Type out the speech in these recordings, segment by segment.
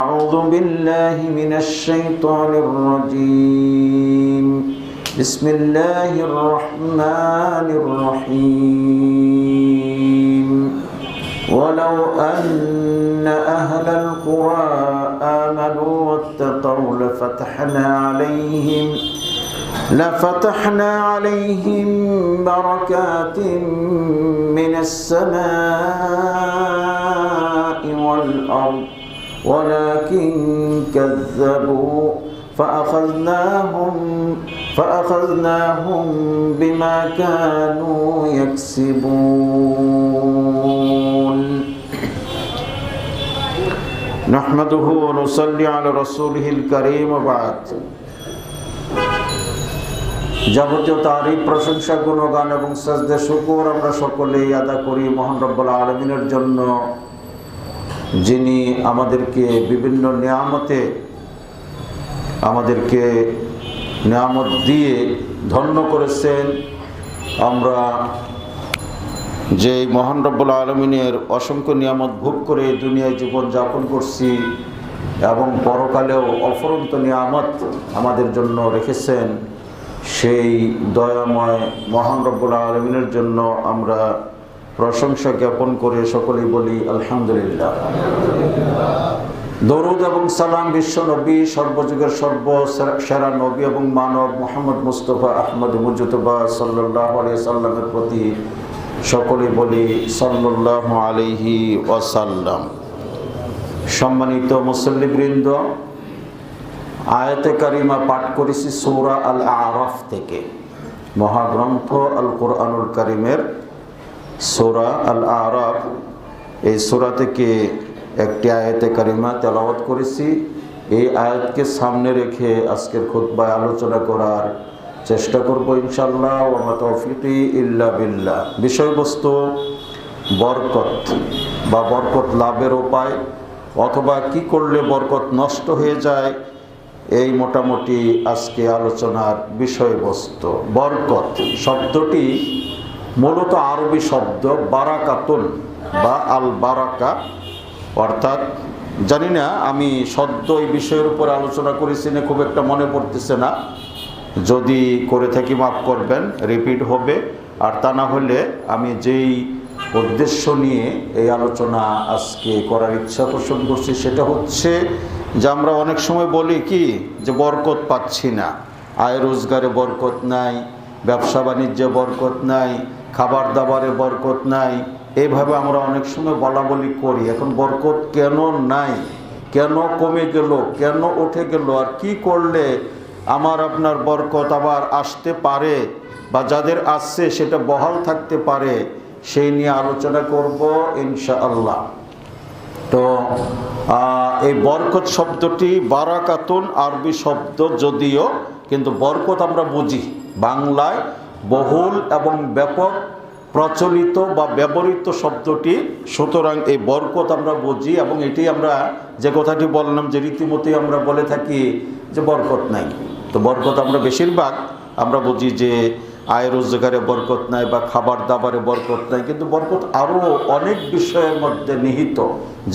أعوذ بالله من الشيطان الرجيم بسم الله الرحمن الرحيم ولو أن أهل القرى آمنوا واتقوا لفتحنا عليهم بركات من السماء والأرض ولكن كذبوا فأخذناهم بما كانوا يكسبون نحمده ونصلي على رسوله الكريم وبعد যাবতীয় তারিফ প্রশংসা গুণগান এবং সাজদা শুকর আমরা সকলেই আদা করি মহান রব্বুল আলামিনের জন্য, যিনি আমাদেরকে বিভিন্ন নিয়ামত দিয়ে ধন্য করেছেন। আমরা যে মহান রব্বুল আলামিনের অসংখ্য নিয়ামত ভোগ করে দুনিয়ায় জীবন যাপন করছি এবং পরকালেও অফুরন্ত নিয়ামত আমাদের জন্য রেখেছেন, সেই দয়াময় মহান রব্বুল আলামিনের জন্য আমরা প্রশংসা জ্ঞাপন করে সকলেই বলি আলহামদুলিল্লাহ। দরুদ এবং সালাম বিশ্ব নবী, সর্বযুগের সর্বসেরা নবী এবং মানব মুহাম্মদ মুস্তাফা আহমদ মুজতবা সাল্লাল্লাহু আলাইহি সাল্লামের প্রতি সকলেই বলি সাল্লাল্লাহু আলাইহি ওয়াসাল্লাম। সম্মানিত মুসল্লিবৃন্দ, আয়াতে কারিমা পাঠ করেছি সূরা আল আরাফ থেকে, মহাগ্রন্থ আল কোরআনুল কারিমের সূরা আল আরাফ। এই সূরা থেকে একটি আয়াতে কারিমা তেলাওয়াত করেছি। এই আয়াতকে সামনে রেখে আজকের খুতবায় আলোচনা করার চেষ্টা করব ইনশাআল্লাহ। ওয়া মা তাওফীকি ইল্লা বিল্লাহ। বিষয়বস্তু বরকত বা বরকত লাভের উপায়, অথবা কি করলে বরকত নষ্ট হয়ে যায়, এই মোটামুটি আজকে আলোচনার বিষয়বস্তু। বরকত শব্দটি মূলত আরবি শব্দ বারাকাতুন বা আল বারাকা, অর্থাৎ জানি না আমি সদ্য এই বিষয়ের উপর আলোচনা করেছি না, খুব একটা মনে পড়তেছে না, যদি করে থাকি মাফ করবেন, রিপিট হবে। আর তা না হলে আমি যেই উদ্দেশ্য নিয়ে এই আলোচনা আজকে করার ইচ্ছা পোষণ করছি সেটা হচ্ছে যে আমরা অনেক সময় বলি কি যে বরকত পাচ্ছি না, আয় রোজগারে বরকত নাই, ব্যবসা বাণিজ্যে বরকত নাই, খাবার দাবারে বরকত নাই, এইভাবে আমরা অনেক সময় বলা বলি করি। এখন বরকত কেন নাই, কেন কমে গেল, কেন উঠে গেল, আর কি করলে আমার আপনার বরকত আবার আসতে পারে বা যাদের আসছে সেটা বহাল থাকতে পারে, সেই নিয়ে আলোচনা করব ইনশাআল্লাহ। তো এই বরকত শব্দটি বারাকাতুন আরবি শব্দ যদিও, কিন্তু বরকত আমরা বুঝি বাংলায় বহুল এবং ব্যাপক প্রচলিত বা ব্যবহৃত শব্দটি, সুতরাং এই বরকত আমরা বুঝি এবং এটি আমরা যে কথাটি বললাম যে রীতিমতোই আমরা বলে থাকি যে বরকত নাই। তো বরকত আমরা বেশিরভাগ আমরা বুঝি যে আয় রোজগারে বরকত নাই বা খাবার দাবারে বরকত নাই, কিন্তু বরকত আরও অনেক বিষয়ের মধ্যে নিহিত,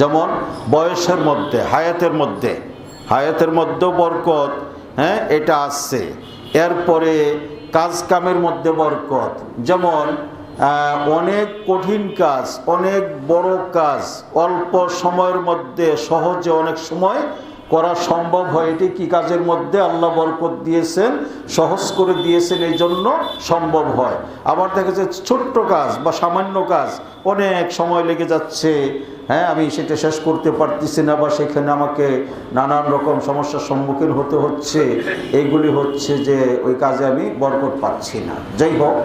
যেমন বয়সের মধ্যে, হায়াতের মধ্যেও বরকত, হ্যাঁ এটা আসছে। এরপরে কাজ কামের মধ্যে বরকত, যেমন অনেক কঠিন কাজ, অনেক বড় কাজ অল্প সময়ের মধ্যে সহজে অনেক সময় করা সম্ভব হয়। এটি কি কাজের মধ্যে আল্লাহ বরকত দিয়েছেন, সহজ করে দিয়েছেন, এই জন্য সম্ভব হয়। আবার দেখা যায় ছোট্ট কাজ বা সামান্য কাজ অনেক সময় লেগে যাচ্ছে, হ্যাঁ আমি সেটা শেষ করতে পারতেছি না, বা সেখানে আমাকে নানান রকম সমস্যার সম্মুখীন হতে হচ্ছে, এইগুলি হচ্ছে যে ওই কাজে আমি বরকত পাচ্ছি না। যাই হোক,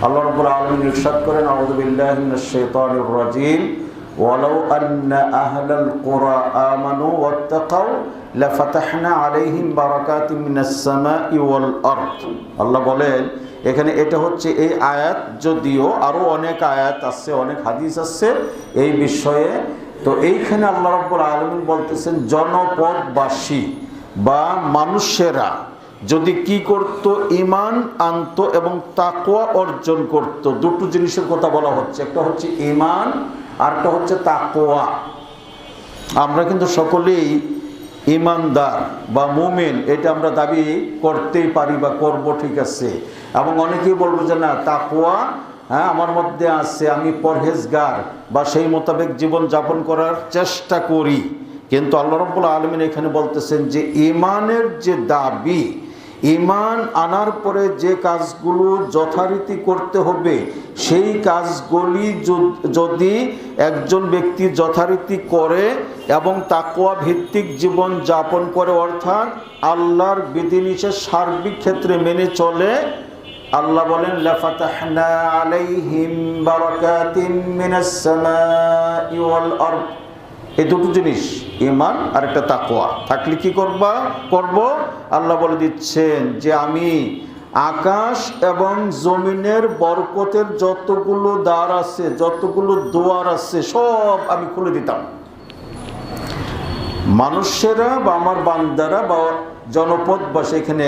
আল্লাহ রাব্বুল আলামিন ইরশাদ করেন, আউযু বিল্লাহি মিনাশ শাইতানির রাজীম, ওয়ালাউ আন্না আহলাল কুরা আমানু ওয়াত্তাকাউ লাফাতাহনা আলাইহিম বারাকাতিম মিনাস সামাই ওয়াল আরদ। আল্লাহ বলেন এখানে এটা হচ্ছে এই আয়াত, যদিও আরও অনেক আয়াত আছে, অনেক হাদিস আছে এই বিষয়ে। তো এইখানে আল্লাহ রাব্বুল আলামিন বলতেছেন জনপদবাসী বা মানুষেরা যদি কি করত, ঈমান আনতো এবং তাকওয়া অর্জন করত। দুটো জিনিসের কথা বলা হচ্ছে, একটা হচ্ছে ঈমান আর একটা হচ্ছে তাকওয়া। আমরা কিন্তু সকলেই ইমানদার বা মুমিন এটা আমরা দাবি করতেই পারি বা করব, ঠিক আছে। এবং অনেকেই বলবো যে না, তাকওয়া আমার মধ্যে আছে, আমি পরহেজগার বা সেই মোতাবেক জীবন যাপন করার চেষ্টা করি। কিন্তু আল্লাহ রাব্বুল আলামিন এখানে বলতেছেন যে ঈমানের যে দাবি, ঈমান আনার পরে যে কাজগুলো যথারীতি করতে হবে, সেই কাজগুলি যদি একজন ব্যক্তি যথারীতি করে এবং তাকওয়া ভিত্তিক জীবন যাপন করে, অর্থাৎ আল্লাহর বিধিনিষেধ সার্বিক ক্ষেত্রে মেনে চলে, আল্লাহ বলেন লাফাতাহনা আলাইহিম বারাকাতিম মিনাস সামাই ওয়াল আরদ। এই দুটো জিনিস, ঈমান আর একটা তাকওয়া থাকলে কি করব? আল্লাহ বলে দিচ্ছেন যে আমি আকাশ এবং জমিনের বরকতের যতগুলো দ্বার আছে, যতগুলো দুয়ার আছে, সব আমি খুলে দিতাম। মানুষেরা বা আমার বান্দারা বা জনপদবাসী, এখানে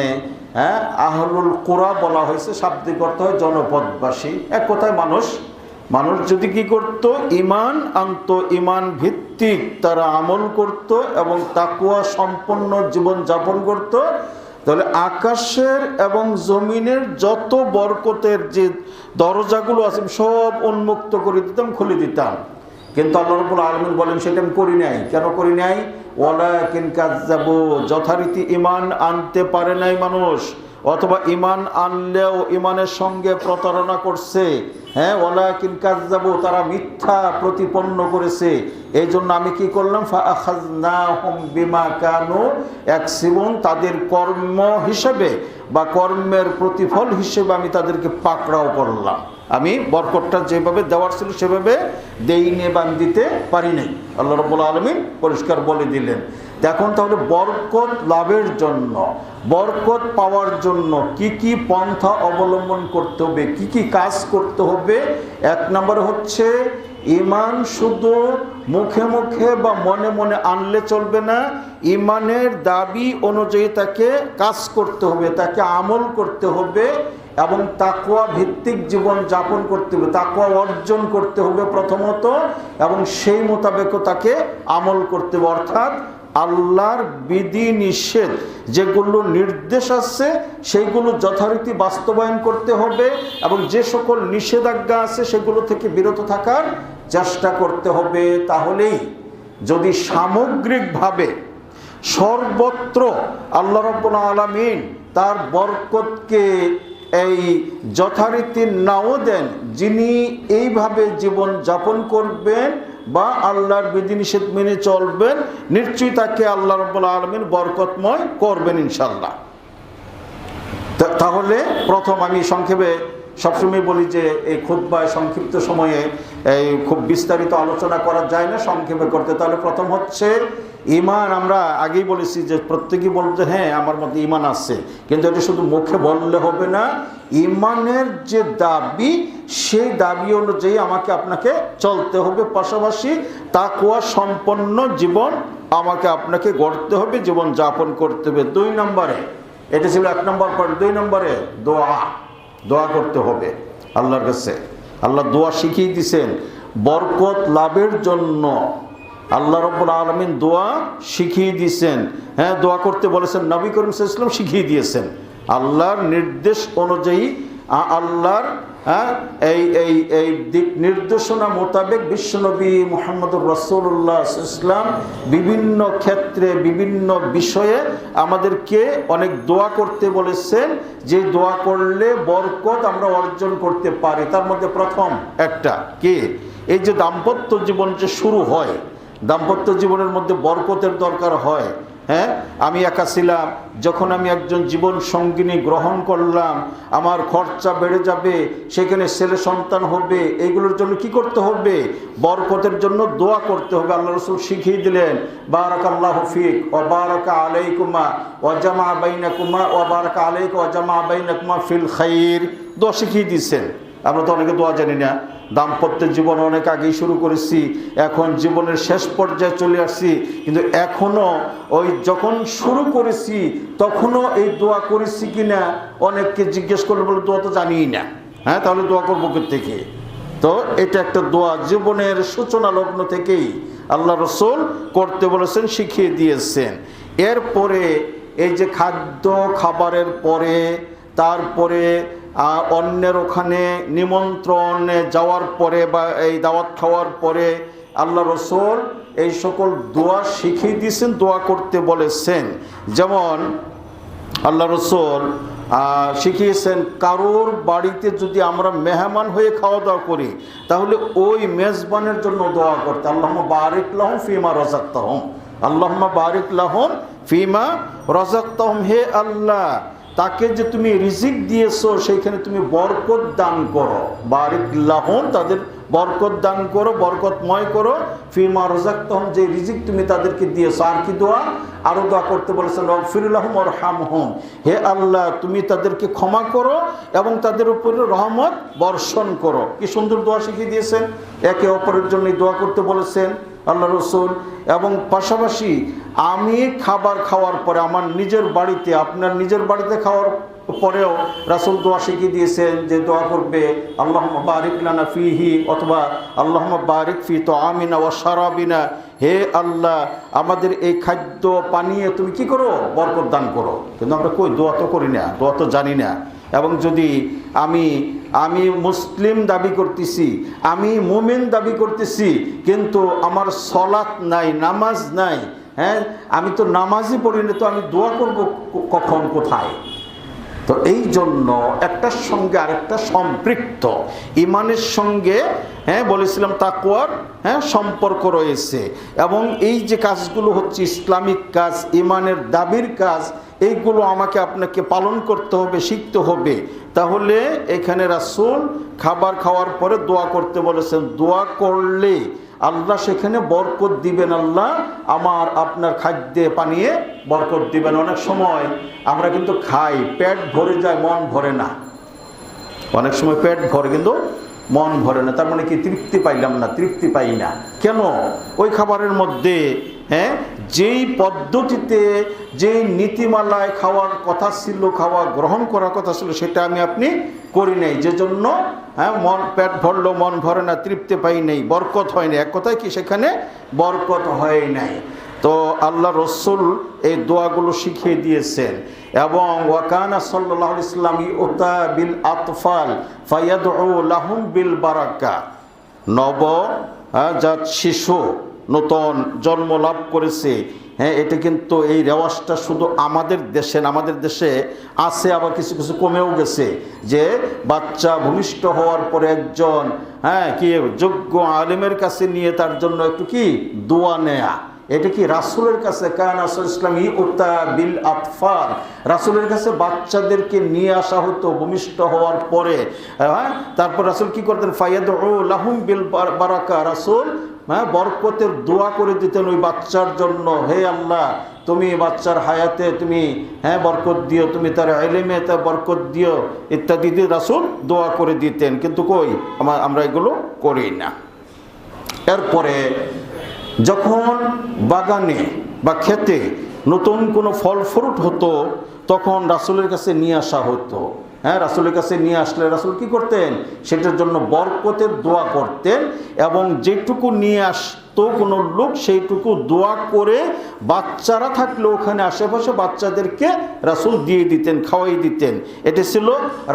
আহলুল কুরা বলা হয়েছে, শাব্দিক অর্থ হয় জনপদবাসী, এক কথায় মানুষ যদি কি করত, ঈমান আনত, ঈমান ভিত্তিক তারা আমল করত এবং তাকওয়া সম্পন্ন জীবন যাপন করত, তাহলে আকাশের এবং জমিনের যত বরকতের যে দরজাগুলো আছে সব উন্মুক্ত করে দিতাম, খুলে দিতাম। কিন্তু আল্লাহ রাব্বুল আলামিন বলেন সেটা আমি করি নাই। কেন করি নাই? ওয়ালাকিন কাযযাবু, যথারীতি ঈমান আনতে পারে নাই মানুষ, অথবা ঈমান আনলেও ঈমানের সঙ্গে প্রতারণা করছে। ওয়ালাকিন কাযযাবু, তারা মিথ্যা প্রতিপন্ন করেছে। এই জন্য আমি কি করলাম? ফাআখাযনাহুম বিমা কানু ইয়াকসিবুন, তাদের কর্ম হিসেবে বা কর্মের প্রতিফল হিসেবে আমি তাদেরকে পাকড়াও করলাম। আমি বরকতটা যেভাবে দেওয়ার ছিল সেভাবে দেইনি বা দিতে পারি নাই। আল্লাহ রাব্বুল আলামিন পরিষ্কার বলে দিলেন। এখন তাহলে বরকত লাভের জন্য, বরকত পাওয়ার জন্য কি কি পন্থা অবলম্বন করতে হবে, কি কি কাজ করতে হবে? এক নম্বরে হচ্ছে ঈমান শুধু মুখে মুখে বা মনে মনে আনলে চলবে না, ঈমানের দাবি অনুযায়ী তাকে কাজ করতে হবে, তাকে আমল করতে হবে এবং তাকওয়া ভিত্তিক জীবন যাপন করতে হবে, তাকওয়া অর্জন করতে হবে প্রথমত, এবং সেই মোতাবেকও তাকে আমল করতে হবে। অর্থাৎ আল্লাহর বিধি নিষেধ যেগুলো নির্দেশ আছে সেইগুলো যথারীতি বাস্তবায়ন করতে হবে এবং যে সকল নিষেধাজ্ঞা আছে সেগুলো থেকে বিরত থাকার চেষ্টা করতে হবে। তাহলেই যদি সামগ্রিকভাবে সর্বত্র আল্লাহ রাব্বুল আলামিন তার বরকতকে এই যথারীতি নাও দেন, যিনি এইভাবে জীবন যাপন করবেন বা আল্লাহর বিধিনিষেধ মেনে চলবেন, নিশ্চয়ই তাকে আল্লাহ রাব্বুল আলামিন বরকতময় করবেন ইনশাআল্লাহ। তাহলে প্রথম আমি সংক্ষেপে সবসময় বলি যে এই খুতবায় সংক্ষিপ্ত সময়ে এই খুব বিস্তারিত আলোচনা করা যায় না, সংক্ষেপে করতে। তাহলে প্রথম হচ্ছে ঈমান। আমরা আগেই বলেছি যে প্রত্যেকেই বলবে যে হ্যাঁ আমার মধ্যে ঈমান আছে, কিন্তু এটা শুধু মুখে বললে হবে না। ঈমানের যে দাবি, সেই দাবি অনুযায়ী আমাকে আপনাকে চলতে হবে, পাশাপাশি তাকওয়া সম্পন্ন জীবন আমাকে আপনাকে গড়তে হবে, জীবন যাপন করতে হবে। 2 নম্বরে, এটা ছিল 1 নম্বর পয়েন্ট। 2 নম্বরে দোয়া করতে হবে আল্লাহর কাছে। আল্লাহ দোয়া শিখিয়ে দিয়েছেন বরকত লাভের জন্য। আল্লাহ রাব্বুল আলামিন দোয়া শিখিয়ে দিয়েছেন। দোয়া করতে বলেছেন, নবী করিম সাল্লাল্লাহু আলাইহি ওয়াসাল্লাম শিখিয়ে দিয়েছেন। আল্লাহর নির্দেশ অনুযায়ী, আল্লাহর এই দিক নির্দেশনা মোতাবেক বিশ্বনবী মুহাম্মদুর রাসূলুল্লাহ সাল্লাল্লাহু আলাইহি ওয়াসাল্লাম বিভিন্ন ক্ষেত্রে বিভিন্ন বিষয়ে আমাদেরকে অনেক দোয়া করতে বলেছেন, যে দোয়া করলে বরকত আমরা অর্জন করতে পারি। তার মধ্যে প্রথম একটা কি, এই যে দাম্পত্য জীবন যে শুরু হয়, দাম্পত্য জীবনের মধ্যে বরকতের দরকার হয়। আমি একা ছিলাম, যখন আমি একজন জীবন সঙ্গিনী গ্রহণ করলাম, আমার খরচা বেড়ে যাবে, সেখানে ছেলে সন্তান হবে, এইগুলোর জন্য কি করতে হবে? বরকতের জন্য দোয়া করতে হবে। আল্লাহ রাসূল শিখিয়ে দিলেন, বারাকাল্লাহু ফিক ওয়া বারাকা আলাইকুমা ওয়া জামা বাইনাকুমা ওয়া বারাকা আলাইকা ওয়া জামা বাইনাকুমা ফিল খাইর। দোয়া শিখিয়ে দিয়েছেন। আমরা তো অনেকে দোয়া জানি না। দাম্পত্যের জীবন অনেক আগেই শুরু করেছি, এখন জীবনের শেষ পর্যায়ে চলে আসছি, কিন্তু এখনও ওই যখন শুরু করেছি তখনও এই দোয়া করেছি কিনা অনেককে জিজ্ঞেস করলে বলে দোয়া তো জানিই না। তাহলে দোয়া করবো থেকে? তো এটা একটা দোয়া জীবনের সূচনা লগ্ন থেকেই আল্লাহ রাসূল করতে বলেছেন, শিখিয়ে দিয়েছেন। এরপরে এই যে খাদ্য খাবারের পরে তারপরে অন্যের ওখানে নিমন্ত্রণে যাওয়ার পরে বা এই দাওয়াত খাওয়ার পরে আল্লাহ রসুল এই সকল দোয়া শিখিয়ে দিয়েছেন, দোয়া করতে বলেছেন। যেমন আল্লাহ রসুল শিখিয়েছেন কারোর বাড়িতে যদি আমরা মেহমান হয়ে খাওয়া দাওয়া করি তাহলে ওই মেজবানের জন্য দোয়া করতে, আল্লাহুম্মা বারিক লাহুম ফিমা রাযাকতাহুম, আল্লাহুম্মা বারিক লাহুম ফিমা রাযাকতাহুম, হে আল্লাহ তাকে যে তুমি রিজিক দিয়েছো সেইখানে তুমি বরকত দান করো, বারিক লাহুম তাদের বরকত দান করো, বরকতময় করো, ফিমা রাযাকতাহুম যে রিজিক তুমি তাদেরকে দিয়েছো। আর কি দোয়া? আরো দোয়া করতে বলেছেন রগফির লাহুম ওয়ারহামহুম, হে আল্লাহ তুমি তাদেরকে ক্ষমা করো এবং তাদের উপরে রহমত বর্ষণ করো। কি সুন্দর দোয়া শিখিয়ে দিয়েছেন। একে অপরের জন্য দোয়া করতে বলেছেন আল্লাহ রসুল। এবং পাশাপাশি আমি খাবার খাওয়ার পরে আমার নিজের বাড়িতে, আপনার নিজের বাড়িতে খাওয়ার পরেও রাসূল দোয়া শিখিয়ে দিয়েছেন যে দোয়া করবে আল্লাহুম্মা বারিক লানা ফিহি, অথবা আল্লাহুম্মা বারিক ফি তুআমিনা ওয়া শারাবিনা, হে আল্লাহ আমাদের এই খাদ্য পানীয়ে তুমি কি করো? বরকত দান করো। কিন্তু আমরা কই দোয়া তো করি না, দোয়া তো জানি না। এবং যদি আমি মুসলিম দাবি করতেছি, আমি মুমিন দাবি করতেছি, কিন্তু আমার সলাত নাই, নামাজ নাই, হ্যাঁ আমি তো নামাজই পড়ি না, তো আমি দোয়া করব কখন, কোথায়? তো এই জন্য একটার সঙ্গে আরেকটা সম্পৃক্ত, ইমানের সঙ্গে বলেছিলাম তাকওয়ার সম্পর্ক রয়েছে। এবং এই যে কাজগুলো হচ্ছে ইসলামিক কাজ, ইমানের দাবির কাজ, এইগুলো আমাকে আপনাকে পালন করতে হবে, শিখতে হবে। তাহলে এখানে রাসূল খাবার খাওয়ার পরে দোয়া করতে বলেছেন। দোয়া করলে আল্লাহ সেখানে বরকত দিবেন, আল্লাহ আমার আপনার খাদ্যে পানীয়ে বরকত দিবেন। অনেক সময় আমরা কিন্তু খাই, পেট ভরে যায়, মন ভরে না। অনেক সময় পেট ভরে কিন্তু মন ভরে না, তার মানে কি তৃপ্তি পাইলাম না, তৃপ্তি পাই না। কেন? ওই খাবারের মধ্যে যেই পদ্ধতিতে, যেই নীতিমালায় খাওয়ার কথা ছিল, খাওয়া গ্রহণ করার কথা ছিল, সেটা আমি আপনি করি নাই, যে জন্য মন পেট ভরলো, মন ভরে না, তৃপ্তি পাই নাই, বরকত হয় না। এক কথায় কি সেখানে বরকত হয় নাই। তো আল্লাহ রসুল এই দোয়াগুলো শিখিয়ে দিয়েছেন। এবং ওয়াকানা সাল্লাল্লাহু আলাইহি ওয়াসাল্লাম ইউতা বিল আতফাল ফায়াদউ লাহুম বিল বারাকা, নবজাত শিশু নতুন জন্ম লাভ করেছে, এটা কিন্তু এই রেওয়াজটা শুধু আমাদের দেশে আছে, আবার কিছু কিছু কমেও গেছে, যে বাচ্চা ভূমিষ্ঠ হওয়ার পরে একজন কি যোগ্য আলেমের কাছে নিয়ে তার জন্য একটু কি দোয়া নেয়া। এটা কি রাসূলের কাছে, কানা ইসলাম ইউতা বিল আতফাল, রাসূলের কাছে বাচ্চাদেরকে নিয়ে আসা হতো ভূমিষ্ঠ হওয়ার পরে। তারপর রাসূল কি করতেন? ফায়াদউ লাহুম বিল বারাকা, রাসূল বরকতের দোয়া করে দিতেন ওই বাচ্চার জন্য। হে আল্লাহ তুমি বাচ্চার হায়াতে তুমি বরকত দিও, তুমি তার ইলমে তা বরকত দিও, ইত্যাদি দিয়ে রাসূল দোয়া করে দিতেন। কিন্তু কই আমরা এগুলো করি না। এরপরে যখন বাগানে বা ক্ষেতে নতুন কোনো ফল ফ্রুট হতো তখন রাসূলের কাছে নিয়ে আসা হতো। রাসূলের কাছে নিয়ে আসলে রাসূল কি করতেন? সেটার জন্য বরকতের দোয়া করতেন। এবং যেটুকু নিয়ে আসতো কোনো লোক, সেইটুকু দোয়া করে বাচ্চারা থাকলে ওখানে আশেপাশে বাচ্চাদেরকে রাসূল দিয়ে দিতেন, খাওয়াই দিতেন। এটা ছিল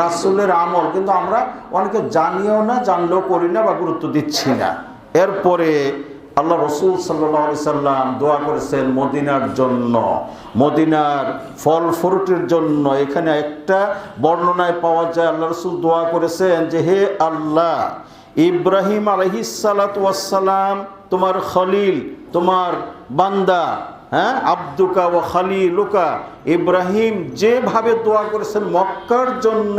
রাসূলের আমল। কিন্তু আমরা অনেকে জানিও না, জানলেও করি না বা গুরুত্ব দিচ্ছি না। এরপরে আল্লাহ রসুল সাল্লাল্লাহু আলাইহি সাল্লাম দোয়া করেছেন মদিনার জন্য, মদিনার ফল ফ্রুটের জন্য। এখানে একটা বর্ণনায় পাওয়া যায় আল্লাহ রসুল দোয়া করেছেন যে হে আল্লাহ, ইব্রাহিম আলাইহিস সালাতু ওয়াস সালাম তোমার খলিল, তোমার বান্দা, আব্দুকা ওয়া খালিলুকা, ইব্রাহিম যেভাবে দোয়া করেছেন মক্কার জন্য,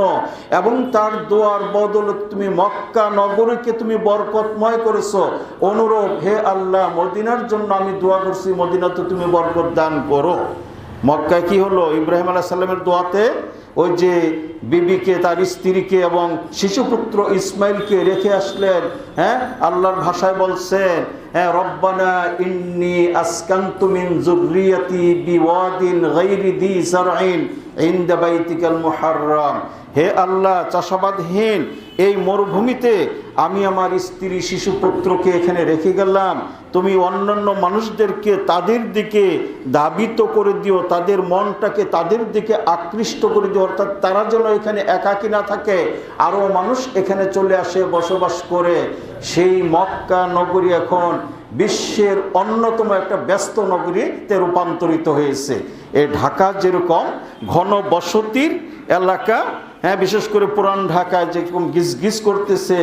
এবং তার দোয়ার বদলে তুমি মক্কা নগরীকে তুমি বরকতময় করেছো, অনুরূপ হে আল্লাহ মদিনার জন্য আমি দোয়া করছি, মদিনাতে তুমি বরকত দান করো। মক্কায় কি হলো? ইব্রাহিম আলাইহিস সালামের দোয়াতে ওই যে বিবিকে, তার স্ত্রীকে এবং শিশুপুত্র ইসমাইলকে রেখে আসলেন। আল্লাহর ভাষায় বলছেন রব্বানা ইন্নী আসকানতু মিন যুররিয়াতি বিওয়াদিন গায়রি দি যারইন ইনদা বাইতিকাল মুহাররাম। হে আল্লাহ, চাষাবাদহীন এই মরুভূমিতে আমি আমার স্ত্রী শিশু পুত্রকে এখানে রেখে গেলাম, তুমি অন্যান্য মানুষদেরকে তাদের দিকে ধাবিত করে দিও, তাদের মনটাকে তাদের দিকে আকৃষ্ট করে দিও, অর্থাৎ তারা যেন এখানে একাকী না থাকে, আরও মানুষ এখানে চলে আসে, বসবাস করে। সেই মক্কা নগরী এখন বিশ্বের অন্যতম একটা ব্যস্ত নগরীতে রূপান্তরিত হয়েছে। এই ঢাকা যেরকম ঘন বসতির এলাকা, হ্যাঁ, বিশেষ করে পুরান ঢাকায় যেরকম গিজ গিজ করতেছে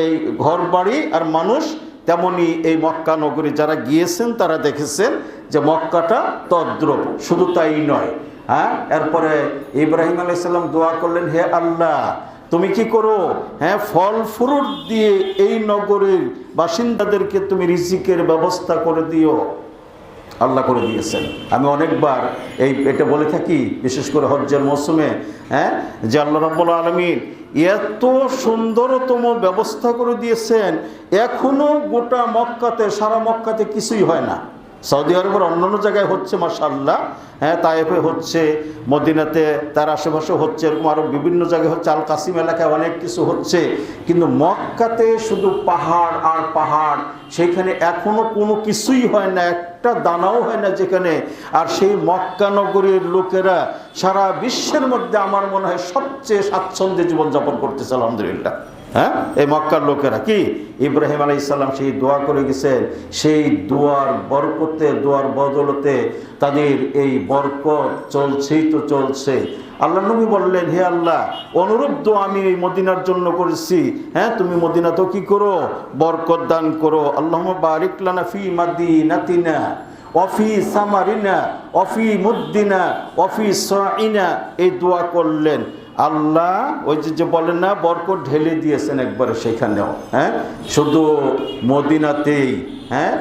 এই ঘর বাড়ি আর মানুষ, তেমনি এই মক্কা নগরী যারা গিয়েছেন তারা দেখেছেন যে মক্কাটা তদ্রূপ। শুধু তাই নয়, হ্যাঁ, এরপরে ইব্রাহিম আলাইহিস সালাম দোয়া করলেন, হে আল্লাহ, তুমি কি করো, হ্যাঁ, ফল ফ্রুট দিয়ে এই নগরীর বাসিন্দাদেরকে তুমি রিজিকের ব্যবস্থা করে দিও। আল্লাহ করে দিয়েছেন। আমি অনেকবার এটা বলে থাকি, বিশেষ করে হজ্জের মৌসুমে, হ্যাঁ, যে আল্লাহ রাব্বুল আলামিন এত সুন্দরতম ব্যবস্থা করে দিয়েছেন, এখনো গোটা মক্কাতে, সারা মক্কাতে কিছুই হয় না। সৌদি আরবের অন্যান্য জায়গায় হচ্ছে মাশাআল্লাহ, হ্যাঁ, তায়েফে হচ্ছে, মদিনাতে তার আশেপাশে হচ্ছে, এরকম আরও বিভিন্ন জায়গায় হচ্ছে, আল কাসিম এলাকায় অনেক কিছু হচ্ছে, কিন্তু মক্কাতে শুধু পাহাড় আর পাহাড়, সেইখানে এখনো কোনো কিছুই হয় না, একটা দানাও হয় না যেখানে। আর সেই মক্কা নগরীর লোকেরা সারা বিশ্বের মধ্যে আমার মনে হয় সবচেয়ে স্বাচ্ছন্দ্যে জীবনযাপন করতেছে, আলহামদুলিল্লাহ। হ্যাঁ, এই মক্কার লোকেরা কি ইব্রাহিম আলাইহিস সালাম সেই দোয়া করে গেছেন, সেই দোয়ার বরকতে, দোয়ার বদলতে তাদের এই বরকত চলছেই তো চলছে। আল্লাহ নবী বললেন, হে আল্লাহ, অনুরূপ দোয়া আমি এই মদিনার জন্য করেছি, হ্যাঁ, তুমি মদিনাতেও কি করো, বরকত দান করো। আল্লাহুম্মা বারিক লানা ফি মাদিনাতিনা ওয়াফি সামারিনা ওয়াফি মুদ্দিনা ওয়াফি সাইনা, এই দোয়া করলেন। আল্লাহ ওই যে বলেন না, বরকত ঢেলে দিয়েছেন একবারে সেখানেও। হ্যাঁ, শুধু মদিনাতেই, হ্যাঁ,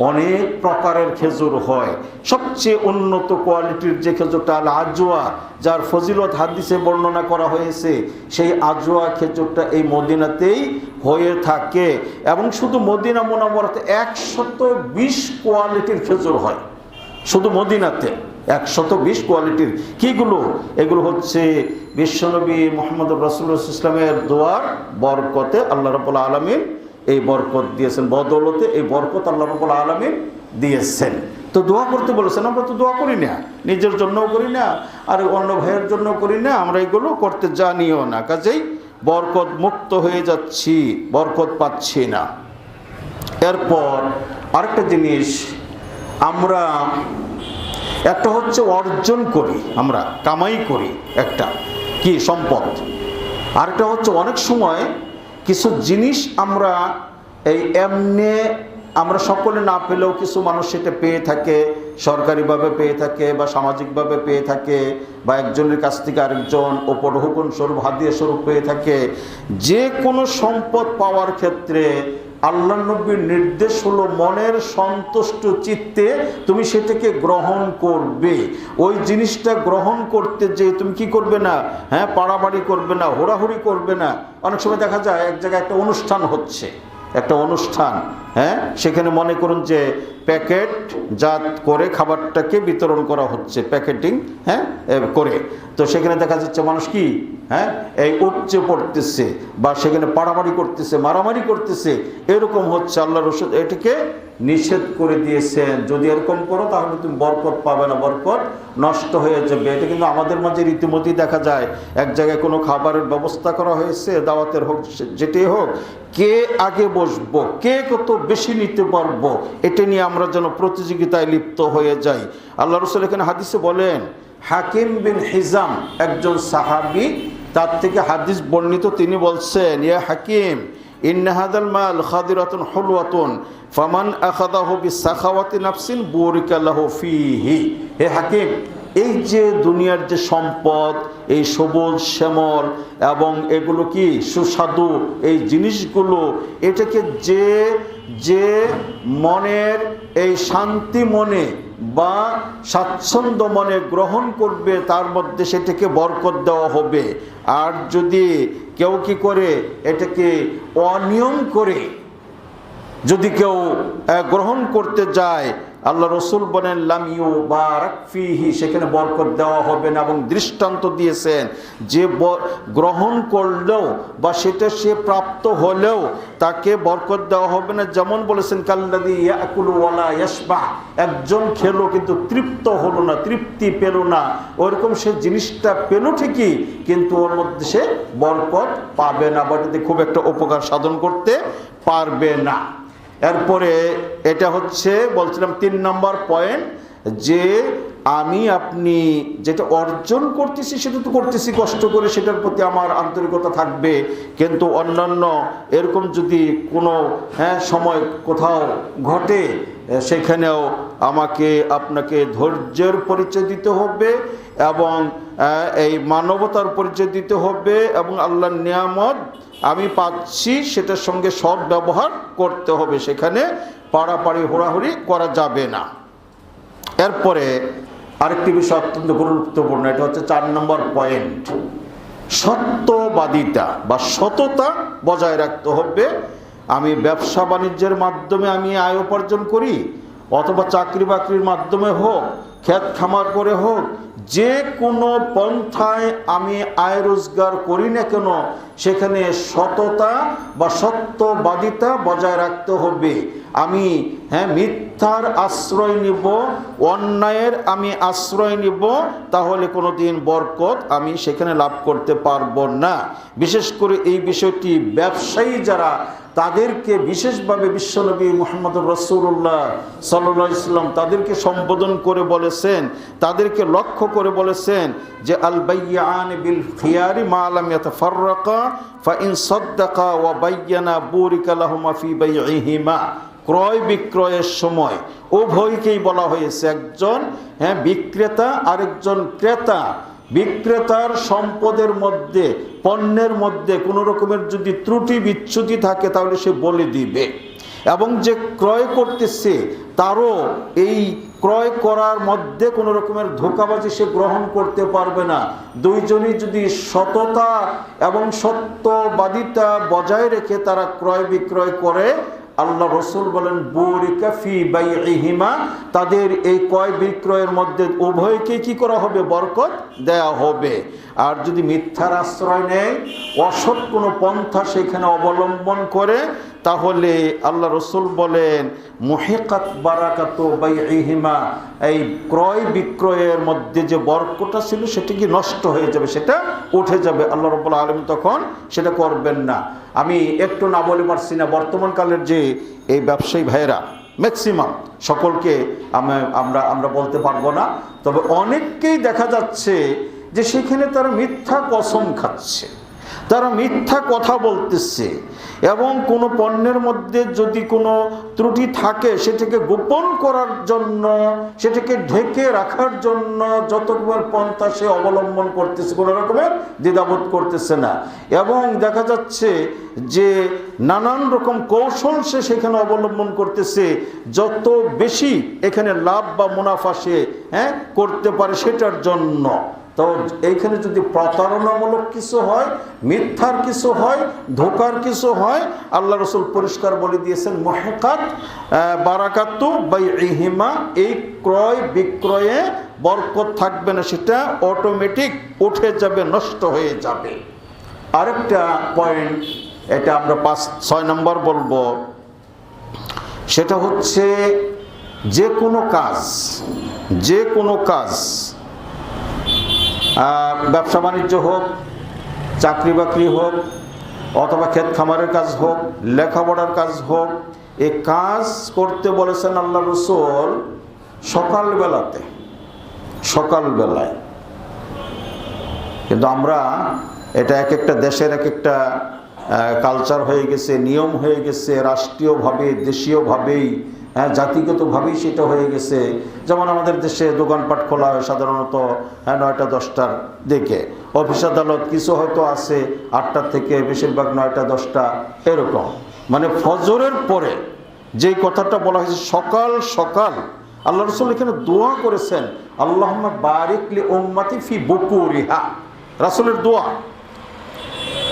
অনেক প্রকারের খেজুর হয়। সবচেয়ে উন্নত কোয়ালিটির যে খেজুরটা আল আজওয়া, যার ফজিলত হাদিসে বর্ণনা করা হয়েছে, সেই আজওয়া খেজুরটা এই মদিনাতেই হয়ে থাকে। এবং শুধু মদিনা মুনাওয়ারাতে 120 কোয়ালিটির খেজুর হয়, শুধু মদিনাতে 120 কোয়ালিটির। কিগুলো? এগুলো হচ্ছে বিশ্বনবী মুহাম্মদুর রাসূলুল্লাহ সাল্লাল্লাহু আলাইহি ওয়াসাল্লামের দোয়ার বরকতে আল্লাহ রাব্বুল আলামিন এই বরকত দিয়েছেন, বদৌলতে এই বরকত আল্লাহ রাব্বুল আলামিন দিয়েছেন। তো দোয়া করতে বলেছেন, আমরা তো দোয়া করি না, নিজের জন্যও করি না, আর অন্য ভাইয়ের জন্য করি না, আমরা এগুলো করতে জানিও না, কাজেই বরকত মুক্ত হয়ে যাচ্ছি, বরকত পাচ্ছি না। এরপর আরেকটা জিনিস, আমরা একটা হচ্ছে অর্জন করি, আমরা কামাই করি একটা কি সম্পদ, আরেকটা হচ্ছে অনেক সময় কিছু জিনিস আমরা এই এমনি আমরা সকলে না পেলেও কিছু মানুষ সেটা পেয়ে থাকে, সরকারিভাবে পেয়ে থাকে বা সামাজিকভাবে পেয়ে থাকে, বা একজনের কাছ থেকে আরেকজন উপঢৌকন স্বরূপ, হাদিয়া স্বরূপ পেয়ে থাকে। যে কোনো সম্পদ পাওয়ার ক্ষেত্রে আল্লাহ নবীর নির্দেশ হলো মনের সন্তুষ্ট চিত্তে তুমি সেটাকে গ্রহণ করবে। ওই জিনিসটা গ্রহণ করতে যে তুমি কি করবে না, হ্যাঁ, পাড়াবাড়ি করবে না, হোড়াহুড়ি করবে না। অনেক সময় দেখা যায় এক জায়গায় একটা অনুষ্ঠান হচ্ছে, একটা অনুষ্ঠান, হ্যাঁ, সেখানে মনে করুন যে প্যাকেট জাত করে খাবারটাকে বিতরণ করা হচ্ছে, প্যাকেটিং, হ্যাঁ, করে। তো সেখানে দেখা যাচ্ছে মানুষ কি, হ্যাঁ, এই উপচে পড়তেছে বা সেখানে পাড়াবাড়ি করতেছে, মারামারি করতেছে, এরকম হচ্ছে। আল্লাহ রাসূল এটাকে নিষেধ করে দিয়েছেন, যদি এরকম করো তাহলে তুমি বরকত পাবে না, বরকত নষ্ট হয়ে যাবে। এটা কিন্তু আমাদের মাঝে রীতিমতোই দেখা যায়, এক জায়গায় কোনো খাবারের ব্যবস্থা করা হয়েছে, দাওয়াতের হোক যেটাই হোক, কে আগে বসবো, কে কত বেশি নিতে পারবো, এটা নিয়ে আমরা যেন প্রতিযোগিতায় লিপ্ত হয়ে যাই। আল্লাহ রাসূল এখানে হাদিসে বলেন, হাকিম বিন হিজাম একজন সাহাবী, তার থেকে হাদিস বর্ণিত, তিনি বলছেন, ইয়া হাকিম, ইন্না হাযাল মাল খাদিরাতুন হুলওয়াতুন ফামান আখাযাহু বিসাখাওয়াতি নাফসিন বুরিকা লাহু ফীহি। হে হাকিম, এই যে দুনিয়ার যে সম্পদ, এই সবুজ শ্যামল এবং এগুলো কি সুস্বাদু এই জিনিসগুলো, এটাকে যে মনের এই শান্তি মনে বা স্বাচ্ছন্দ্য মনে গ্রহণ করবে, তার মধ্যে সেটাকে বরকত দেওয়া হবে। আর যদি কেউ কি করে, এটাকে অনিয়ম করে যদি কেউ গ্রহণ করতে যায়, আল্লাহ রসুল বলেন লাম ইউবারাক ফিহি, সেখানে বরকত দেওয়া হবে না। এবং দৃষ্টান্ত দিয়েছেন যে গ্রহণ করলেও বা সেটা সে প্রাপ্ত হলেও তাকে বরকত দেওয়া হবে না। যেমন বলেছেন কাল্লাযী ইয়াকুলু ওয়ালা ইয়াশবা, একজন খেলো কিন্তু তৃপ্ত হলো না, তৃপ্তি পেল না, ওরকম সে জিনিসটা পেল ঠিকই কিন্তু ওর মধ্যে সে বরকত পাবে না, বাটিতে খুব একটা উপকার সাধন করতে পারবে না। এরপরে এটা হচ্ছে বলছিলাম 3 নম্বর পয়েন্ট, যে আমি আপনি যেটা অর্জন করতেছি সেটা তো করতেছি কষ্ট করে, সেটার প্রতি আমার আন্তরিকতা থাকবে, কিন্তু অন্যান্য এরকম যদি কোনো সময় কোথাও ঘটে সেখানেও আমাকে আপনাকে ধৈর্যের পরিচয় দিতে হবে এবং এই মানবতার পরিচয় দিতে হবে এবং আল্লাহর নিয়ামত আমি পাচ্ছি সেটার সঙ্গে সৎ ব্যবহার করতে হবে, সেখানে পাড়াপাড়ি হোড়াহুড়ি করা যাবে না। এরপরে আরেকটি বিষয় অত্যন্ত গুরুত্বপূর্ণ, এটা হচ্ছে 4 নম্বর পয়েন্ট, সত্যবাদিতা বা সততা বজায় রাখতে হবে। আমি ব্যবসা বাণিজ্যের মাধ্যমে আমি আয় উপার্জন করি অথবা চাকরি বাকরির মাধ্যমে হোক, ক্ষেত খামার করে হোক, যে কোনো পন্থায় আমি আয় রোজগার করি না কেন সেখানে সততা বা সত্যবাদিতা বজায় রাখতে হবে। আমি মিথ্যার আশ্রয় নিব, অন্যায়ের আমি আশ্রয় নিব, তাহলে কোনো দিন বরকত আমি সেখানে লাভ করতে পারবো না। বিশেষ করে এই বিষয়টি ব্যবসায়ী যারা, তাদেরকে বিশেষভাবে বিশ্বনবী মুহাম্মদুর রাসূলুল্লাহ সাল্লাল্লাহু আলাইহি ওয়াসাল্লাম তাদেরকে সম্বোধন করে বলেছেন, তাদেরকে লক্ষ্য করে বলেছেন যে আল বাইয়ান বিল খিয়ারি মা লাম ইয়াতাফাররাকা ফা ইন সাদ্দাকা ওয়া বায়্যানা বুরিকা লাহুমা ফি বাইইহিমা। ক্রয় বিক্রয়ের সময় উভয়কেই বলা হয়েছে, একজন বিক্রেতা আরেকজন ক্রেতা, বিক্রেতার সম্পদের মধ্যে পণ্যের মধ্যে কোনো রকমের যদি ত্রুটি বিচ্যুতি থাকে তাহলে সে বলে দিবে, এবং যে ক্রয় করতেছে তারও এই ক্রয় করার মধ্যে কোনো রকমের ধোঁকাবাজি সে গ্রহণ করতে পারবে না। দুইজনই যদি সততা এবং সত্যবাদিতা বজায় রেখে তারা ক্রয় বিক্রয় করে, আল্লাহ রসুল বলেন বুরিকা ফি বাইইহিমা, তাদের এই ক্রয় বিক্রয়ের মধ্যে উভয়কে কি করা হবে? বরকত দেয়া হবে। আর যদি মিথ্যার আশ্রয় নেয়, অসৎ কোনো পন্থা সেখানে অবলম্বন করে, তাহলে আল্লাহ রসুল বলেন মুহিকাত বারাকাতু বাইইহিমা, এই ক্রয় বিক্রয়ের মধ্যে যে বরকতটা ছিল সেটা কি নষ্ট হয়ে যাবে, সেটা উঠে যাবে। আল্লাহ রাব্বুল আলামিন তখন সেটা করবেন না। আমি একটু না বলে পারছি না, বর্তমান কালের যে এই ব্যবসায়ী ভাইয়েরা ম্যাক্সিমাম, সকলকে আমরা বলতে পারবো না, তবে অনেককেই দেখা যাচ্ছে যে সেখানে তারা মিথ্যা কসম খাচ্ছে, তারা মিথ্যা কথা বলতেছে, এবং কোনো পণ্যের মধ্যে যদি কোনো ত্রুটি থাকে সেটাকে গোপন করার জন্য, সেটাকে ঢেকে রাখার জন্য যত রকমের পন্থা সে অবলম্বন করতেছে, কোনো রকমের দ্বিধাবোধ করতেছে না। এবং দেখা যাচ্ছে যে নানান রকম কৌশল সে সেখানে অবলম্বন করতেছে, যত বেশি এখানে লাভ বা মুনাফা সে করতে পারে সেটার জন্য। তো এইখানে যদি প্রতারণামূলক কিছু হয়, মিথ্যার কিছু হয়, ধোকার কিছু হয়, আল্লাহ রসুল পরিষ্কার বলে দিয়েছেন মুহিকাত বারাকাতু বাইইহিমা, এই ক্রয় বিক্রয়ে বরকত থাকবে না, সেটা অটোমেটিক উঠে যাবে, নষ্ট হয়ে যাবে। আরেকটা পয়েন্ট, এটা আমরা 5-6 নম্বর বলবো, সেটা হচ্ছে যে কোনো কাজ ব্যবসা বাণিজ্য হোক, চাকরি বাকরি হোক, অথবা ক্ষেত খামারের কাজ হোক, লেখাপড়ার কাজ হোক, এই কাজ করতে বলেছেন আল্লাহ রসুল সকালবেলায়। কিন্তু আমরা এটা এক একটা দেশের এক একটা কালচার হয়ে গেছে, নিয়ম হয়ে গেছে, রাষ্ট্রীয়ভাবে দেশীয়ভাবেই জাতিগতভাবেই সেটা হয়ে গেছে। যেমন আমাদের দেশে দোকানপাট খোলা হয় সাধারণত 9টা-10টার দিকে, অফিস আদালত কিছু হয়তো আছে 8টার থেকে, বেশিরভাগ 9টা-10টা এরকম। মানে ফজরের পরে যেই কথাটা বলা হয়েছে সকাল সকাল, আল্লাহ রাসূল এখানে দোয়া করেছেন আল্লাহুম্মা বারিক লি উম্মতি ফি বুকুরিহা, রাসূলের দোয়া,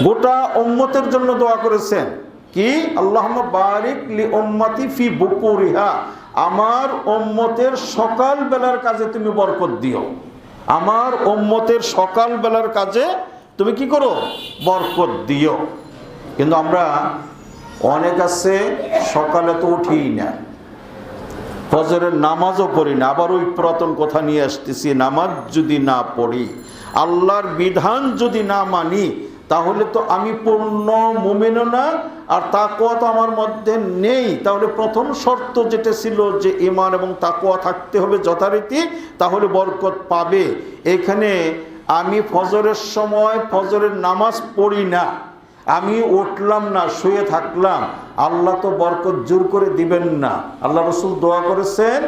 গোটা উম্মতের জন্য দোয়া করেছেন কি? আল্লাহুম্মা বারিক লি উম্মতি ফি বুকুরিহা, আমার উম্মতের সকাল বেলার কাজে তুমি বরকত দিও, আমার উম্মতের সকাল বেলার কাজে তুমি কি করো, বরকত দিও। কিন্তু আমরা অনেক আছে সকালে তো উঠি না, ফজরের নামাজও পড়ি না। আবার ওই পুরাতন কথা নিয়ে আসতেছি, নামাজ যদি না পড়ি, আল্লাহর বিধান যদি না মানি, তাহলে তো আমি পূর্ণ মুমিনও না, আর তাকওয়া তো আমার মধ্যে নেই। তাহলে প্রথম শর্ত যেটা ছিল যে ঈমান এবং তাকওয়া থাকতে হবে যথারীতি, তাহলে বরকত পাবে। এখানে আমি ফজরের সময় ফজরের নামাজ পড়ি না, আমি উঠলাম না, শুয়ে থাকলাম, আল্লাহ তো বরকত জোর করে দিবেন না। আল্লাহ রসুল দোয়া করেছেন,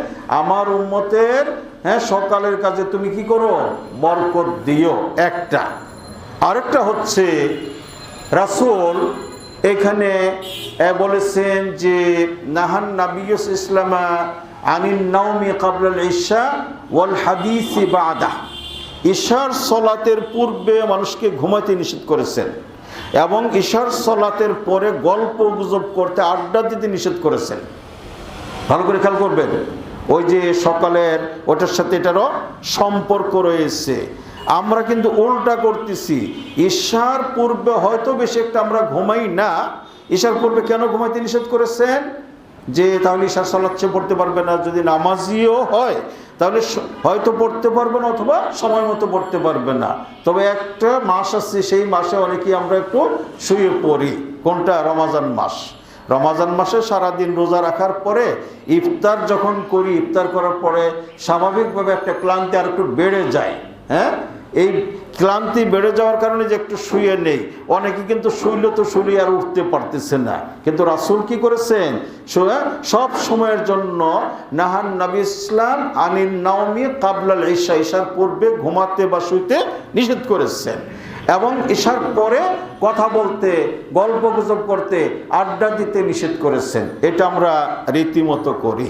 আমার উম্মতের সকালের কাজে তুমি কি করো, বরকত দিও। একটা আরেকটা হচ্ছে রাসূল এখানে বলেছেন যে নাহান নাবিয়্যুস ইসলামা আনিন নাওমি ক্বাবলাল ইশা ওয়াল হাদিসি বাদা। ইশার সালাতের পূর্বে মানুষকে ঘুমাতে নিষেধ করেছেন এবং ইশার সালাতের পরে গল্প গুজব করতে, আড্ডা দিতে নিষেধ করেছেন। ভালো করে খেয়াল করবেন, ওই যে সকালের ওটার সাথে এটারও সম্পর্ক রয়েছে। আমরা কিন্তু উল্টা করতেছি, ঈশার পূর্বে হয়তো বেশি একটা আমরা ঘুমাই না। ঈশার পূর্বে কেন ঘুমাইতে নিষেধ করেছেন? যে তাহলে ঈশার সালাত সে পড়তে পারবে না, যদি নামাজিও হয় তাহলে হয়তো পড়তে পারবে না অথবা সময় মতো পড়তে পারবে না। তবে একটা মাস আছে, সেই মাসে অনেকেই আমরা একটু শুয়ে পড়ি। কোনটা? রমাজান মাস। রমাজান মাসে সারাদিন রোজা রাখার পরে ইফতার যখন করি, ইফতার করার পরে স্বাভাবিকভাবে একটা ক্লান্তি আর একটু বেড়ে যায়। এই ক্লান্তি বেড়ে যাওয়ার কারণে যে একটু শুয়ে নেই, অনেকে কিন্তু শুইলে তো শুলে আর উঠতে পারতেছে না। কিন্তু রাসূল কি করেছেন? সব সময়ের জন্য নাহান নবী ইসলাম আনিন নাওমি ক্বাবলাল ইশা, ইশার পূর্বে ঘুমাতে বা শুইতে নিষেধ করেছেন। এবং ইশার পরে কথা বলতে, গল্প গুজব করতে, আড্ডা দিতে নিষেধ করেছেন। এটা আমরা রীতিমতো করি।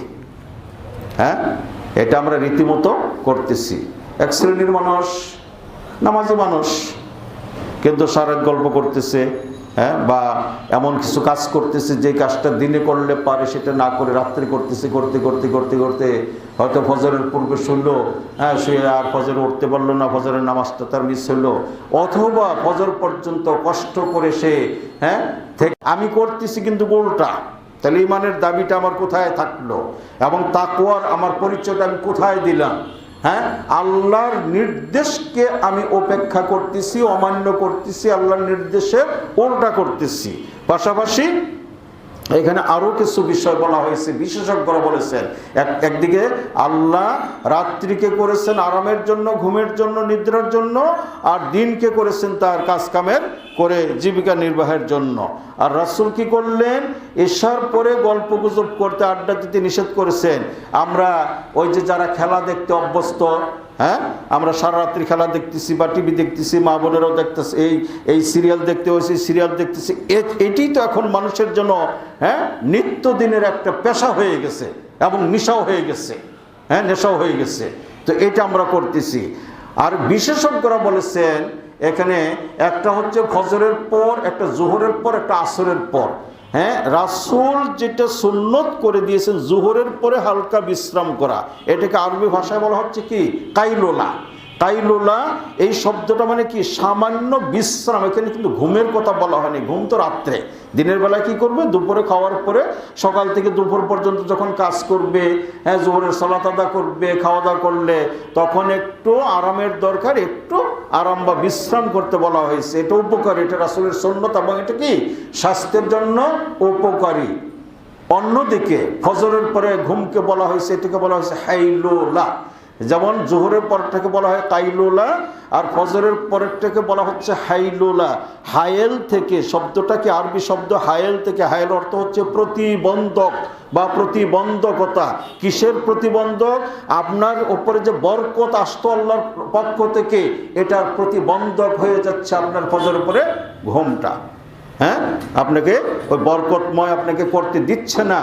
এটা আমরা রীতিমতো করতেছি। এক শ্রেণীর মানুষ, নামাজি মানুষ, কিন্তু সারাত গল্প করতেছে, বা এমন কিছু কাজ করতেছে যে কাজটা দিনে করলে পারে সেটা না করে রাত্রে করতেছে। করতে করতে করতে করতে হয়তো ফজরের পূর্বে শুনলো, শুয়ে আর ফজরে উঠতে পারলো না, ফজরের নামাজটা তার মিস হলো, অথবা ফজর পর্যন্ত কষ্ট করে সে আমি করতেছি কিন্তু উল্টা। তাহলে ঈমানের দাবিটা আমার কোথায় থাকলো এবং তাকওয়ার আমার পরিচয়টা আমি কোথায় দিলাম? আল্লাহর নির্দেশকে আমি উপেক্ষা করতেছি, অমান্য করতেছি, আল্লাহর নির্দেশের উল্টা করতেছি। পাশাপাশি এখানে আরো কিছু বিষয় বলা হয়েছে। বিশেষজ্ঞরা বলেছেন, একদিকে আল্লাহ রাত্রিকে করেছেন আরামের জন্য, ঘুমের জন্য, নিদ্রার জন্য, আর দিনকে করেছেন তার কাজ কামের করে জীবিকা নির্বাহের জন্য। আর রাসূল কি করলেন? এশার পরে গল্প গুজব করতে, আড্ডা দিতে নিষেধ করেছেন। আমরা ওই যে যারা খেলা দেখতে অভ্যস্ত, আমরা সারা রাত্রি খেলা দেখতেছি বা টিভি দেখতেছি, মা বোনেরাও দেখতেছে, এই সিরিয়াল দেখতে হয়েছে, সিরিয়াল দেখতেছি, এটি তো এখন মানুষের জন্য নিত্যদিনের একটা পেশা হয়ে গেছে এবং নেশাও হয়ে গেছে। নেশাও হয়ে গেছে। তো এটা আমরা করতেছি। আর বিশেষজ্ঞরা বলেছেন এখানে একটা হচ্ছে ফজরের পর, একটা জোহরের পর, একটা আসরের পর। রাসূল যেটা সুন্নত করে দিয়েছেন জোহরের পরে হালকা বিশ্রাম করা, এটাকে আরবি ভাষায় বলা হচ্ছে কি? কাইলুলা। কাইলুলা এই শব্দটা মানে কি? সামান্য বিশ্রাম। এখানে কিন্তু ঘুমের কথা বলা হয়নি। ঘুম তো রাত্রে, দিনের বেলায় কি করবে? দুপুরে খাওয়ার পরে সকাল থেকে দুপুর পর্যন্ত যখন কাজ করবে, জোহরের সালাত আদা করবে, খাওয়া দাওয়া করলে তখন একটু আরামের দরকার, একটু আরাম বা বিশ্রাম করতে বলা হয়েছে। এটা উপকারী, এটা রাসূলের সুন্নত এবং এটা কি? স্বাস্থ্যের জন্য উপকারী। অন্যদিকে ফজরের পরে ঘুমকে বলা হয়েছে, এটাকে বলা হয়েছে হাইলুলা। যেমন জোহরের পরেরটাকে বলা হয় কাইলুলা, আর ফজরের পরেরটাকে বলা হচ্ছে হাইলুলা। হায়েল থেকে, শব্দটা কি আরবি শব্দ হায়েল থেকে। হায়েল অর্থ হচ্ছে প্রতিবন্ধক বা প্রতিবন্ধকতা। কিসের প্রতিবন্ধক? আপনার উপরে যে বরকত আসতো আল্লাহর পক্ষ থেকে, এটার প্রতিবন্ধক হয়ে যাচ্ছে আপনার ফজরের পরে ঘুমটা। আপনাকে ওই বরকতময় আপনাকে করতে দিচ্ছে না,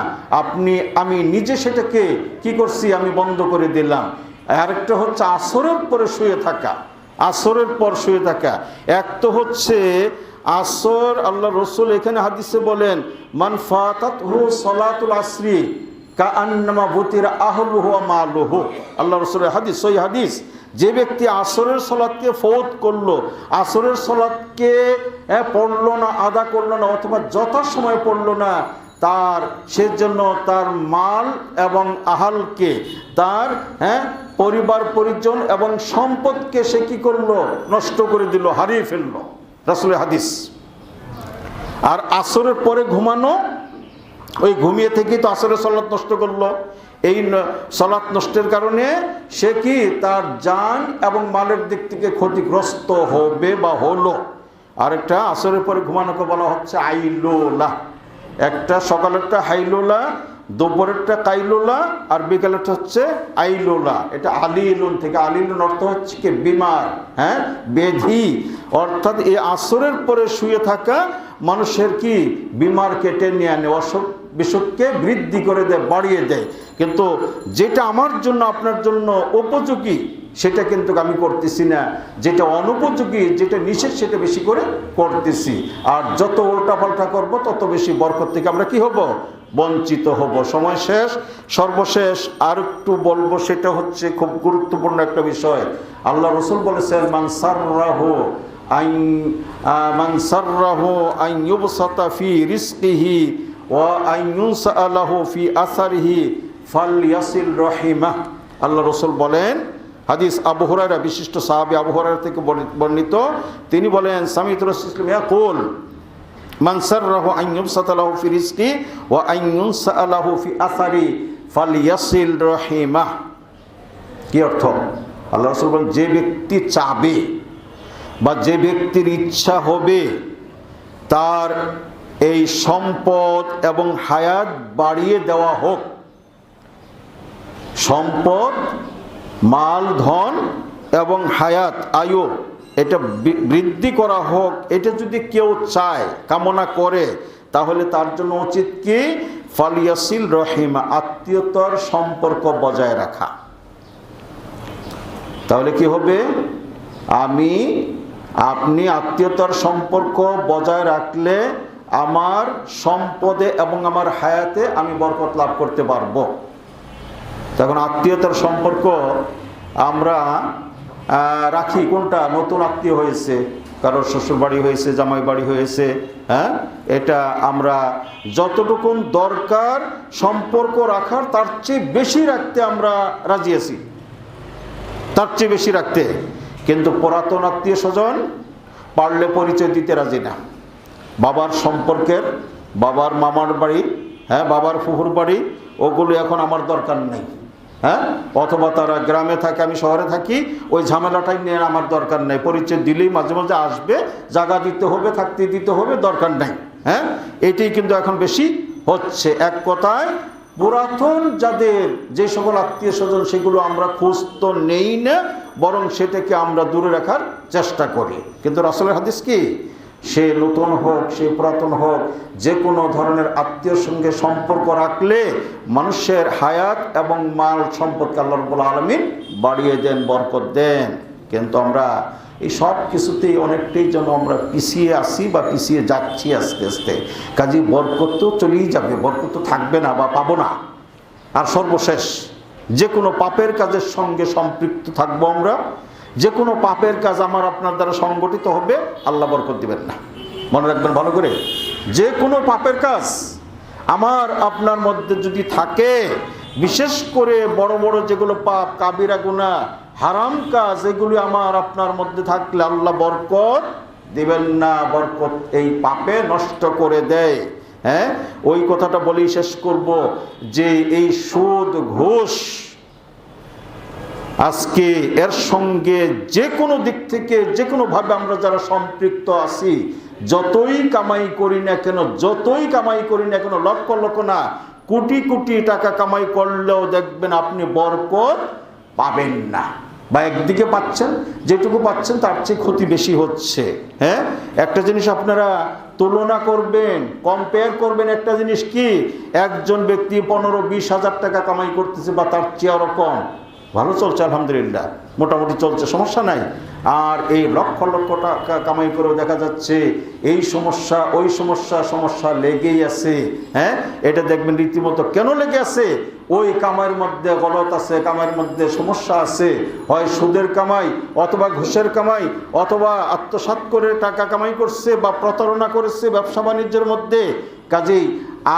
আমি নিজে সেটাকে কি করছি? আমি বন্ধ করে দিলাম। আরেকটা হচ্ছে আসরের পরে শুয়ে থাকা। আসরের পর শুয়ে থাকা এক তো হচ্ছে আসর, আল্লাহ রসুল এখানে হাদিসে বলেন মান ফাতাতহু সালাতুল আসরি কাআন্নামা বুতিরা আহলুহু ওয়া মালুহু। আল্লাহ রাসূলের হাদিস, সহিহ হাদিস। যে ব্যক্তি আসরের সালাতকে ফৌত করলো, আসরের সালাতকে পড়লো না, আদা করলো না, অথবা যথাসময়ে পড়লো না, তার সেজন্য তার মাল এবং আহালকে, তার পরিবার পরিজন এবং সম্পদকে সে কি করলো? নষ্ট করে দিল, হারিয়ে ফেললো। রাসূলের হাদিস। আর আসরের পরে ঘুমানো, ওই ঘুমিয়ে থেকে তো আসরের সালাত নষ্ট করলো। এই সালাত নষ্টের কারণে সে কি তার জান এবং মালের দিক থেকে ক্ষতিগ্রস্ত হবে বা হলো। আরেকটা আসরের পরে ঘুমানোকে বলা হচ্ছে আইলুলা। একটা সকালেরটা হাইলুলা, দুপুরেরটা কাইলুলা, আর বিকালেরটা হচ্ছে আইলুলা। এটা আলিলুন থেকে, আলিলুন অর্থ হচ্ছে কি বিমার, ব্যাধি। অর্থাৎ এই আসরের পরে শুয়ে থাকা মানুষের কি বিমার কেটে নিয়ে আনে, অসুখ বিসুখকে বৃদ্ধি করে দেয়, বাড়িয়ে দেয়। কিন্তু যেটা আমার জন্য আপনার জন্য উপযোগী সেটা কিন্তু আমি করতেছি না, যেটা অনুপযোগী, যেটা নিষেধ সেটা বেশি করে করতেছি। আর যত উল্টাপাল্টা করব তত বেশি বরকত থেকে আমরা কি হব? বঞ্চিত হব। সময় শেষ। সর্বশেষ আর একটু বলবো, সেটা হচ্ছে খুব গুরুত্বপূর্ণ একটা বিষয়। আল্লাহ রাসূল বলেছেন, মান সাররাহু আন ইউবসাতা ফি রিজকিহি ওয়া আন ইউনসা লাহু ফি আসারিহি ফালইয়াসিল রাহিমাহ। আল্লাহ রাসূল বলেন, হাদিস আবু হুরায়রা, বিশিষ্ট সাহাবী আবু হুরায়রা থেকে বর্ণিত, তিনি বলেন, সামি'তু রাসূলুল্লাহ ইয়াকুল মান সাররাহু আন ইউবসাতা লাহু ফি রিজকি ওয়া আন ইউনসা লাহু ফি আসারি ফালইয়াসিল রাহিমাহ। কি অর্থ? আল্লাহ রাসূল বলেন, যে ব্যক্তি চাবে বা যে ব্যক্তির ইচ্ছা হবে তার এই সম্পদ এবং হায়াত বাড়িয়ে দেওয়া হোক, সম্পদ, মাল, ধন এবং হায়াত, আয়ু, এটা বৃদ্ধি করা হোক, এটা যদি কেউ চায়, কামনা করে, তাহলে তার জন্য উচিত কি? ফালিয়াসিল রহিমা, আত্মীয়তার সম্পর্ক বজায় রাখা। তাহলে কি হবে? আপনি আত্মীয়তার সম্পর্ক বজায় রাখলে আমার সম্পদে এবং আমার হায়াতে আমি বরকত লাভ করতে পারবো। তখন আত্মীয়তার সম্পর্ক আমরা রাখি কোনটা? নতুন আত্মীয় হয়েছে, কারোর শ্বশুর বাড়ি হয়েছে, জামাই বাড়ি হয়েছে, এটা আমরা যতটুকু দরকার সম্পর্ক রাখার তার চেয়ে বেশি রাখতে আমরা রাজি আছি, তার চেয়ে বেশি রাখতে। কিন্তু পুরাতন আত্মীয় স্বজন পারলে পরিচয় দিতে রাজি না। বাবার সম্পর্কের, বাবার মামার বাড়ি, বাবার ফুফুর বাড়ি, ওগুলো এখন আমার দরকার নেই। অথবা তারা গ্রামে থাকে, আমি শহরে থাকি, ওই ঝামেলাটাই নিয়ে আমার দরকার নেই। পরিচয় দিলেই মাঝে মাঝে আসবে, জায়গা দিতে হবে, থাকতে দিতে হবে, দরকার নাই। এটাই কিন্তু এখন বেশি হচ্ছে। এক কথায় পুরাতন যাদের যে সকল আত্মীয় স্বজন, সেগুলো আমরা খোঁজ তো নেই না, বরং সেটাকে আমরা দূরে রাখার চেষ্টা করি। কিন্তু রাসূলের হাদিস কি? সে নতুন হোক, সে পুরাতন হোক, যে কোনো ধরনের আত্মীয়র সঙ্গে সম্পর্ক রাখলে মানুষের হায়াত এবং মাল সম্পদকে আল্লাহ রাব্বুল আলামিন বাড়িয়ে দেন, বরকত দেন। কিন্তু আমরা এই সব কিছুতেই অনেকটাই যেন আমরা পিছিয়ে আসি বা পিছিয়ে যাচ্ছি আস্তে আস্তে। কাজে বরকত তো চলেই যাবে, বরকত তো থাকবে না বা পাবো না। আর সর্বশেষ, যে কোনো পাপের কাজের সঙ্গে সম্পৃক্ত থাকবো আমরা, যে কোনো পাপের কাজ আমার আপনার দ্বারা সংগঠিত হবে, আল্লাহ বরকত দিবেন না। মনে রাখবেন ভালো করে, যে কোনো পাপের কাজ আমার আপনার মধ্যে যদি থাকে, বিশেষ করে বড় বড় যেগুলো পাপ, কাবিরা গুনাহ, হারাম কাজ, এগুলি আমার আপনার মধ্যে থাকলে আল্লাহ বরকত দিবেন না। বরকত এই পাপে নষ্ট করে দেয়। ওই কথাটা বলেই শেষ করব যে এই সুদ, ঘুষ, আজকে এর সঙ্গে যে কোনো দিক থেকে, যে কোনোভাবে আমরা যারা সম্পৃক্ত আছি, যতই কামাই করি না কেন, লক্ষ লক্ষ না, কোটি কোটি টাকা কামাই করলেও দেখবেন আপনি বরকত পাবেন না। বা একদিকে পাচ্ছেন, যেটুকু পাচ্ছেন তার চেয়ে ক্ষতি বেশি হচ্ছে। একটা জিনিস আপনারা তুলনা করবেন, কম্পেয়ার করবেন। একটা জিনিস কি? একজন ব্যক্তি 15-20 হাজার টাকা কামাই করতেছে বা তার চেয়ে আরো কম, ভালো চলছে আলহামদুলিল্লাহ, মোটামুটি চলছে, সমস্যা নাই। আর এই লক্ষ লক্ষ টাকা কামাই করেও দেখা যাচ্ছে এই সমস্যা ওই সমস্যা লেগেই আছে। হ্যাঁ, এটা দেখবেন রীতিমতো কেন লেগে আছে, ওই কামাইয়ের মধ্যে গলত আছে, কামাইয়ের মধ্যে সমস্যা আছে, হয় সুদের কামাই অথবা ঘুষের কামাই অথবা আত্মসাৎ করে টাকা কামাই করছে বা প্রতারণা করেছে ব্যবসা বাণিজ্যের মধ্যে। কাজেই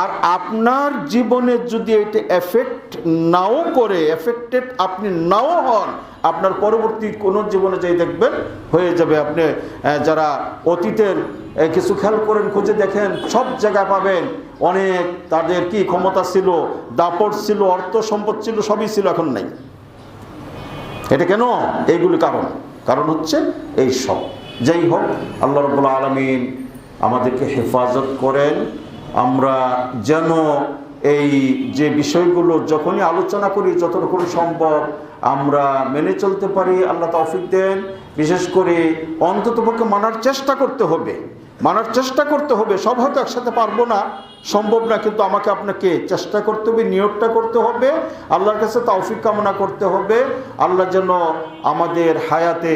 আর আপনার জীবনে যদি এটা এফেক্ট নাও করে, এফেক্টেড আপনি নাও হন, আপনার পরবর্তী কোনো জীবনে যাই দেখবেন হয়ে যাবে। আপনি যারা অতীতের কিছু খেয়াল করেন, খুঁজে দেখেন, সব জায়গায় পাবেন অনেক তাদের কি ক্ষমতা ছিল, দাপট ছিল, অর্থ সম্পদ ছিল, সবই ছিল, এখন নাই। এটা কেন? এইগুলি কারণ হচ্ছে এই সব। যাই হোক, আল্লাহ রাব্বুল আলামিন আমাদেরকে হেফাজত করেন, আমরা যেন এই যে বিষয়গুলো যখনই আলোচনা করি যতটুকু সম্ভব আমরা মেনে চলতে পারি, আল্লাহ তৌফিক দেন। বিশেষ করে অন্ততপক্ষে মানার চেষ্টা করতে হবে। সব হয়তো একসাথে পারবো না, সম্ভব না, কিন্তু আমাকে আপনাকে চেষ্টা করতে হবে, নিয়তটা করতে হবে, আল্লাহর কাছে তৌফিক কামনা করতে হবে। আল্লাহ যেন আমাদের হায়াতে,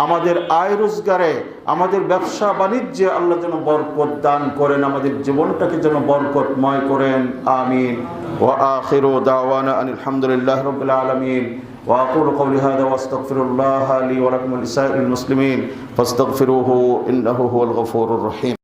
আমাদের আয় রোজগারে, আমাদের ব্যবসা বাণিজ্যে আল্লাহ যেন বরকত দান করেন, আমাদের জীবনটাকে যেন বরকতময় করেন। আমিন। ওয়া আখিরু দাওয়ানা আনিল হামদুলিল্লাহি রাব্বিল আলামিন। وأقول قولي هذا وأستغفر الله لي ولكم ولسائر المسلمين فاستغفروه إنه هو الغفور الرحيم.